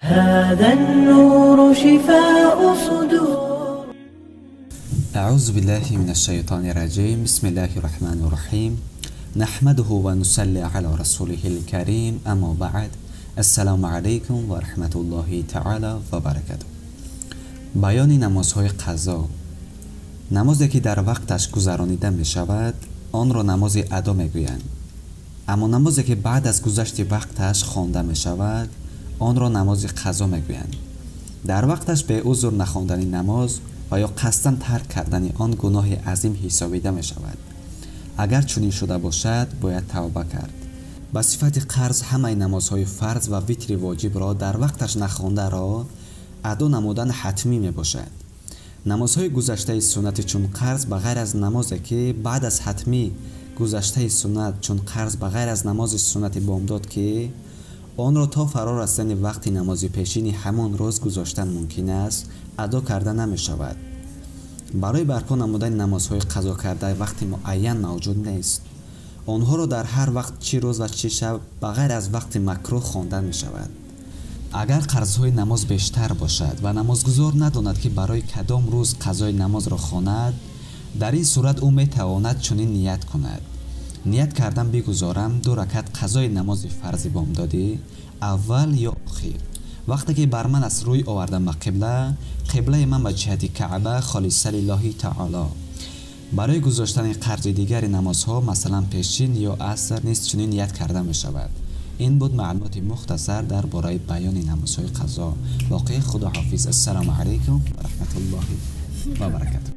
هذا النور شفاء صدور. اعوذ بالله من الشیطان الرجیم. بسم الله الرحمن الرحیم. نحمده و نصلی علی رسوله الکریم. اما بعد، السلام علیکم و رحمت الله تعالی و برکاته. بیان نمازهای قضا. نمازی که در وقتش گذرانیده می شود آن را نماز ادا می گویند، اما نمازی که بعد از گذشت وقتش خوانده می شود آن را نماز قضا می گویند. در وقتش به عذر نخواندن نماز و یا قصداً ترک کردن آن گناه عظیم حسابیده می شود. اگر چنین شده باشد باید توبه کرد. به صفت قرض همه نمازهای فرض و وتر واجب را در وقتش نخوانده را ادا نمودن حتمی می باشد. نمازهای گذشته سنت چون قرض بغیر از نمازی که بعد از حتمی گذشته سنت چون قرض بغیر از نماز سنت بامداد که آن را تا فرا رسیدن وقت نماز پیشین همان روز گذاشتن ممکن است ادا کرده نمی شود. برای برپا نمودن نمازهای قضا کرده وقت معین موجود نیست. آنها را در هر وقت چه روز و چه شب بغیر از وقت مکروه خوانده می شود. اگر قرضهای نماز بیشتر باشد و نمازگزار نداند که برای کدام روز قضای نماز را خواند، در این صورت او می تواند چنین نیت کند: نیت کردم بگذارم 2 رکعت قضای نماز فرض بامدادی اول یا آخر. وقتی که بر من از روی آوردم به قبله من به جهت کعبه خالصه لله تعالی. برای گذاشتن قرض دیگر نمازها مثلا پیشین یا عصر نیز چنین نیت کرده می شود. این بود معلومات مختصر درباره بیان نمازهای قضا. واقعی خداحافظ. السلام علیکم و رحمت الله و برکاته.